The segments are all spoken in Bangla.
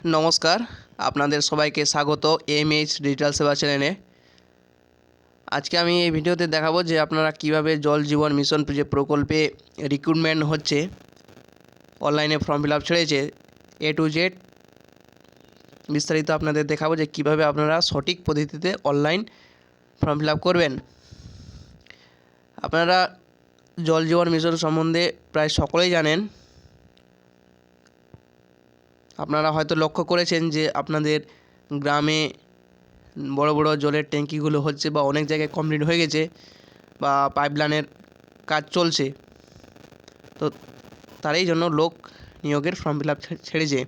নমস্কার, আপনাদের সবাইকে স্বাগত এমএইচ ডিজিটাল সেবা চ্যানেলে। আজকে আমি এই ভিডিওতে দেখাবো যে আপনারা কিভাবে জল জীবন মিশন যে প্রকল্পে রিক্রুটমেন্ট হচ্ছে, অনলাইনে ফর্ম ফিল আপ ছেড়েছে A to Z বিস্তারিত আপনাদের দেখাবো যে কিভাবে আপনারা সঠিক পদ্ধতিতে অনলাইন ফর্ম ফিল আপ করবেন। আপনারা জল জীবন মিশন সম্বন্ধে প্রায় সকলেই জানেন। আপনারা হয়তো লক্ষ্য করেছেন যে আপনাদের গ্রামে বড় বড় জলের ট্যাঙ্কিগুলো হচ্ছে বা অনেক জায়গায় কমপ্লিট হয়ে গেছে বা পাইপলাইনের কাজ চলছে, তো তারই জন্য লোক নিয়োগের ফর্ম ফিল আপ ছেড়েছে।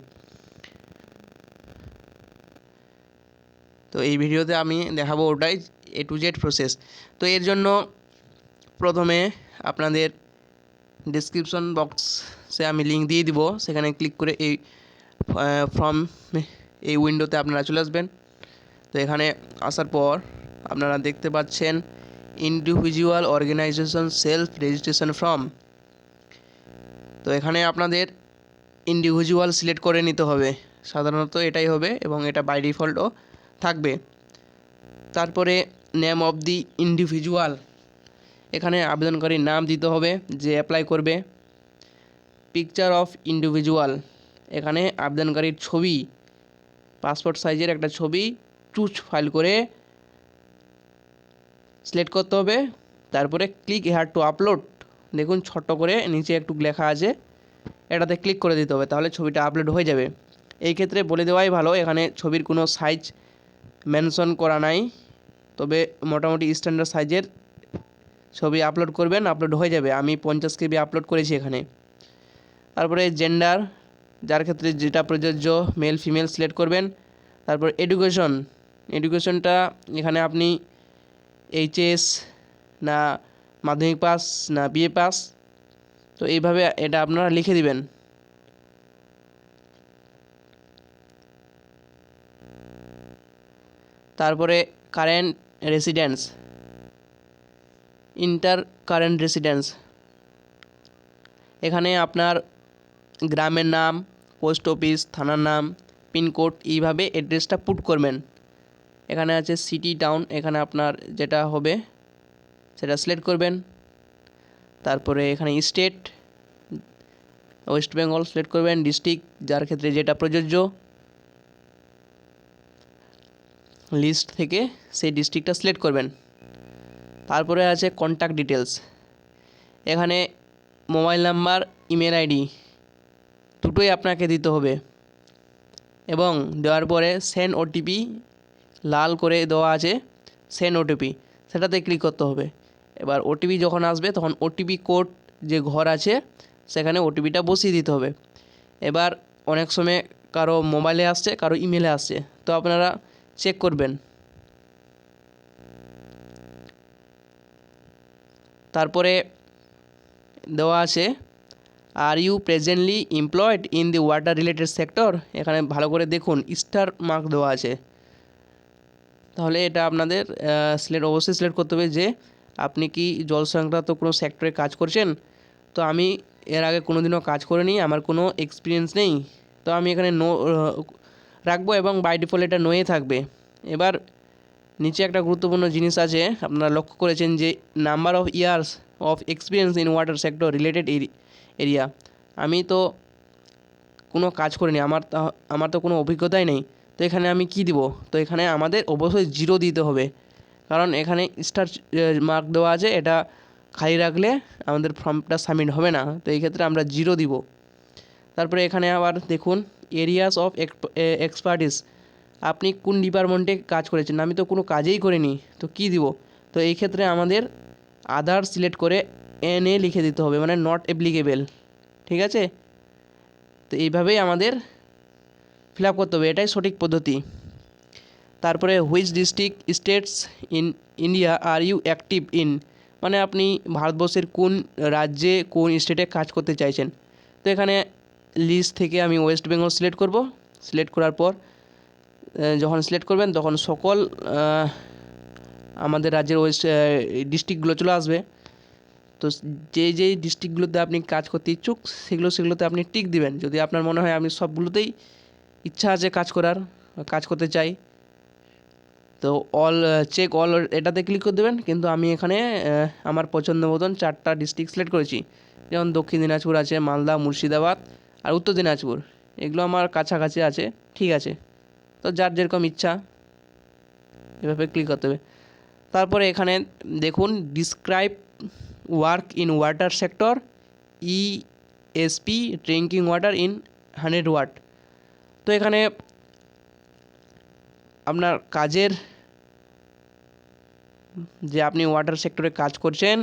তো এই ভিডিওতে আমি দেখাবো ওটাই A to Z প্রসেস। তো এর জন্য প্রথমে আপনাদের ডিসক্রিপশন বক্সে আমি লিঙ্ক দিয়ে দিব, সেখানে ক্লিক করে এই ফর্ম এই উইন্ডোতে আপনারা চলে আসবেন। তো এখানে আসার পর আপনারা দেখতে পাচ্ছেন individual organization self registration form. তো এখানে আপনাদের ইন্ডিভিজুয়াল সিলেক্ট করে নিতে হবে, সাধারণত এটাই হবে এবং এটা বাই ডিফল্টও থাকবে। তারপরে নেম অফ দি ইন্ডিভিজুয়াল, এখানে আবেদনকারীর নাম দিতে হবে যে অ্যাপ্লাই করবে। পিকচার অফ ইন্ডিভিজুয়াল, এখানে আবেদনকারীর ছবি, পাসপোর্ট সাইজের একটা ছবি চুজ ফাইল করে সিলেক্ট করতে হবে। তারপরে ক্লিক হেয়ার টু আপলোড, দেখুন ছোট্ট করে নিচে একটু লেখা আছে, এটাতে ক্লিক করে দিতে হবে, তাহলে ছবিটা আপলোড হয়ে যাবে। এই ক্ষেত্রে বলে দেওয়াই ভালো, এখানে ছবির কোনো সাইজ মেনশন করা নাই, তবে মোটামুটি স্ট্যান্ডার্ড সাইজের ছবি আপলোড করবেন, আপলোড হয়ে যাবে। আমি 50 KB আপলোড করেছি এখানে। তারপরে জেন্ডার, যার ক্ষেত্রে যেটা প্রযোজ্য মেল ফিমেল সিলেক্ট করবেন। তারপর এডুকেশনটা এখানে আপনি HS না মাধ্যমিক পাস না BA পাস, তো এইভাবে এটা আপনারা লিখে দিবেন। তারপরে current residence, inter current residence, এখানে আপনার গ্রামের নাম, পোস্ট অফিস, থানার নাম, পিনকোড, এইভাবে অ্যাড্রেসটা পুট করবেন। এখানে আছে সিটি টাউন, এখানে আপনার যেটা হবে সেটা সিলেক্ট করবেন। তারপরে এখানে স্টেট, ওয়েস্ট বেঙ্গল সিলেক্ট করবেন। ডিস্ট্রিক্ট, যার ক্ষেত্রে যেটা প্রযোজ্য লিস্ট থেকে সেই ডিস্ট্রিক্টটা সিলেক্ট করবেন। তারপরে আছে কন্ট্যাক্ট ডিটেলস, এখানে মোবাইল নাম্বার, ইমেল ID দুটোই আপনাকে দিতে হবে এবং দেওয়ার পরে সেন্ড OTP, লাল করে দেওয়া আছে সেন্ড OTP, সেটাতে ক্লিক করতে হবে। এবার OTP যখন আসবে তখন OTP কোড যে ঘর আছে সেখানে OTPটা বসিয়ে দিতে হবে। এবার অনেক সময় কারো মোবাইলে আসছে, কারো ইমেলে আসছে, তো আপনারা চেক করবেন। তারপরে দেওয়া আছে are you presently employed in the water related sector, এখানে ভালো করে দেখুন স্টার মার্ক দেওয়া আছে, তাহলে এটা আপনাদের অবশ্যই সিলেক্ট করতে হবে যে আপনি কি জল সংক্রান্ত কোনো সেক্টরে কাজ করছেন। তো আমি এর আগে কোনো দিনও কাজ করিনি, আমার কোনো এক্সপিরিয়েন্স নেই, তো আমি এখানে নো রাখবো এবং বাই ডিফল্ট এটা নোয়ে থাকবে। এবার নিচে একটা গুরুত্বপূর্ণ জিনিস আছে, আপনারা লক্ষ্য করেছেন যে number of years of experience in water sector related area, আমি তো কোনো কাজ করিনি, আমার তো কোনো অভিজ্ঞতাই নেই, তো এখানে আমি কি দিব? তো এখানে আমাদের অবশ্যই 0 দিতে হবে, কারণ এখানে স্টার মার্ক দেওয়া আছে, এটা খালি রাখলে আমাদের ফর্মটা সাবমিট হবে না, তো এই ক্ষেত্রে আমরা 0 দিব। তারপরে এখানে আবার দেখুন এরিয়াস অফ এক্সপার্টিস, আপনি কোন ডিপার্টমেন্টে কাজ করেছেন, আমি তো কোনো কাজেই করিনি, তো কি দিব? তো এই ক্ষেত্রে আমাদের আদার সিলেক্ট করে NA লিখে দিতে হবে, মানে নট অ্যাপ্লিকেবল, ঠিক আছে? তো এইভাবেই আমাদের ফিল আপ করতে হবে, এটাই সঠিক পদ্ধতি। তারপরে which district states in India are you active in, মানে আপনি ভারতবর্ষের কোন রাজ্যে কোন স্টেটে কাজ করতে চাইছেন। তো এখানে লিস্ট থেকে আমি ওয়েস্ট বেঙ্গল সিলেক্ট করব। সিলেক্ট করার পর যখন সিলেক্ট করবেন তখন সকল আমাদের রাজ্যের ডিস্ট্রিক্টগুলো চলে আসবে। তো যেই ডিস্ট্রিক্টগুলোতে আপনি কাজ করতে ইচ্ছুক সেগুলোতে আপনি টিক দিবেন। যদি আপনার মনে হয় আমি সবগুলোতেই ইচ্ছা আছে কাজ করার, কাজ করতে চাই, তো অল চেক অল এটাতে ক্লিক করে দেবেন। কিন্তু আমি এখানে আমার পছন্দ মতন 4টা ডিস্ট্রিক্ট সিলেক্ট করেছি, যেমন দক্ষিণ দিনাজপুর আছে, মালদা, মুর্শিদাবাদ আর উত্তর দিনাজপুর। এগুলো আমার কাছাকাছি আছে, ঠিক আছে। তো যার যেরকম ইচ্ছা এভাবে ক্লিক করতে হবে। তারপরে এখানে দেখুন describe work in water sector, ESP drinking water in 100 watt. তো এখানে আপনার কাজের, যে আপনি ওয়াটার সেক্টরে কাজ করছেন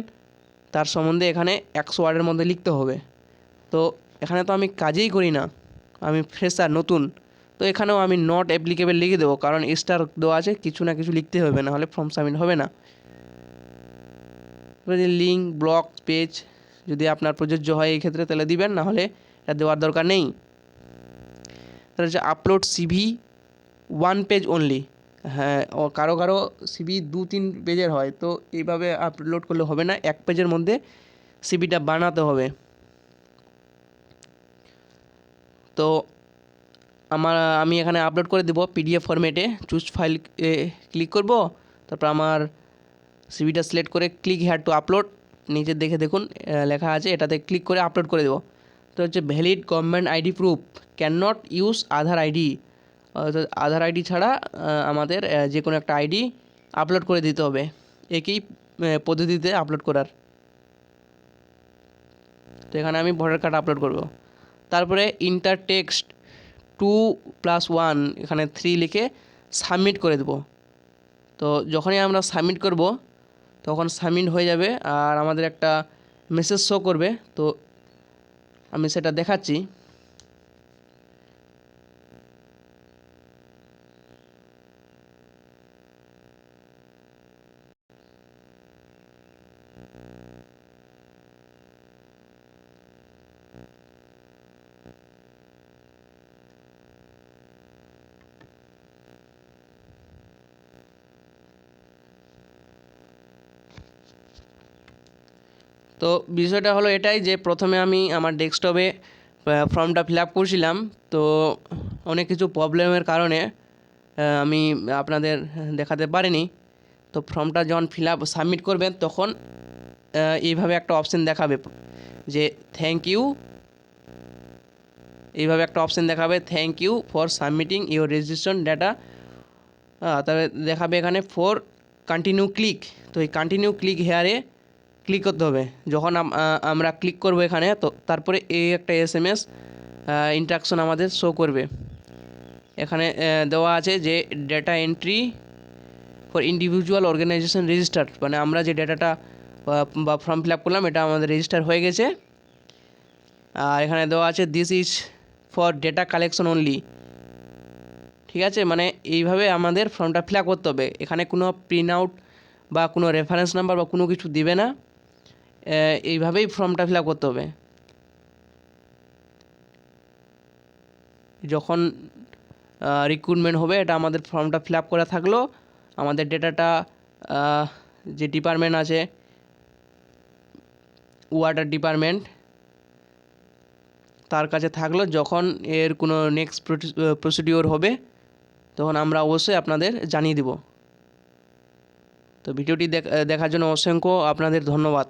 তার সম্বন্ধে এখানে 100 ওয়ার্ডের মধ্যে লিখতে হবে। তো এখানে তো আমি কাজেই করি না, আমি ফ্রেশার, নতুন, তো এখানেও আমি নট অ্যাপ্লিকেবল লিখে দেবো, কারণ স্টার দেওয়া আছে, কিছু না কিছু লিখতে হবে, না হলে ফর্ম সাবমিট হবে না। যদি লিঙ্ক, ব্লগ, পেজ যদি আপনার প্রযোজ্য হয় এই ক্ষেত্রে তাহলে দিবেন, না হলে এটা দেওয়ার দরকার নেই। তাহলে হচ্ছে আপলোড সিভি 1 পেজ অনলি। হ্যাঁ, ও কারো কারো সিভি 2-3 পেজের হয়, তো এইভাবে আপলোড করলে হবে না, 1 পেজের মধ্যে সিভিটা বানাতে হবে। তো আমি এখানে আপলোড করে দেবো পিডিএফ ফরম্যাটে। চুজ ফাইল ক্লিক করব, তারপর আমার সিভিটা সিলেক্ট করে ক্লিক হেয়ার টু আপলোড, নিচে দেখে দেখুন লেখা আছে, এটাতে ক্লিক করে আপলোড করে দেবো। তো হচ্ছে valid government ID proof can not use Aadhaar ID, অর্থাৎ আধার আইডি ছাড়া আমাদের যে কোনো একটা আইডি আপলোড করে দিতে হবে, একই পদ্ধতিতে আপলোড করার। তো এখানে আমি ভোটার কার্ড আপলোড করব। তারপরে ইন্টার টেক্সট 2+1 এখানে 3 লিখে সাবমিট করে দেবো। তো যখনই আমরা সাবমিট করব তখন সাবমিট হয়ে যাবে আর আমাদের একটা মেসেজ শো করবে। তো আমি সেটা দেখাচ্ছি। তো বিষয়টা হলো এটাই যে প্রথমে আমি আমার ডেস্কটপে ফর্মটা ফিল আপ করছিলাম, তো অনেক কিছু প্রবলেমের কারণে আমি আপনাদের দেখাতে পারিনি। তো ফর্মটা যখন ফিল আপ সাবমিট করবেন তখন এইভাবে একটা অপশান দেখাবে যে থ্যাংক ইউ, এইভাবে একটা অপশান দেখাবে thank you for submitting your registration data. তবে দেখাবে এখানে ফর কন্টিনিউ ক্লিক। তো এই কন্টিনিউ ক্লিক হেয়ারে ক্লিক করতে হবে। যখন আমরা ক্লিক করব এখানে, তো তারপরে এই একটা SMS ইন্ট্রাকশন আমাদের শো করবে। এখানে দেওয়া আছে যে data entry for individual organization register, মানে আমরা যে ডেটাটা বা ফর্ম ফিল আপ করলাম এটা আমাদের রেজিস্টার হয়ে গেছে। আর এখানে দেওয়া আছে this is for data collection only, ঠিক আছে। মানে এইভাবে আমাদের ফর্মটা ফিল আপ করতে হবে। এখানে কোনো প্রিন্ট আউট বা কোনো রেফারেন্স নাম্বার বা কোনো কিছু দিবে না, এইভাবেই ফর্মটা ফিল আপ করতে হবে। যখন রিক্রুটমেন্ট হবে এটা আমাদের ফর্মটা ফিল আপ করা থাকলো, আমাদের ডেটাটা যে ডিপার্টমেন্ট আছে ওয়াটার ডিপার্টমেন্ট তার কাছে থাকলো, যখন এর কোনো নেক্সট প্রসিডিওর হবে তখন আমরা অবশ্যই আপনাদের জানিয়ে দেব। তো ভিডিওটি দেখার জন্য অসংখ্য আপনাদের ধন্যবাদ।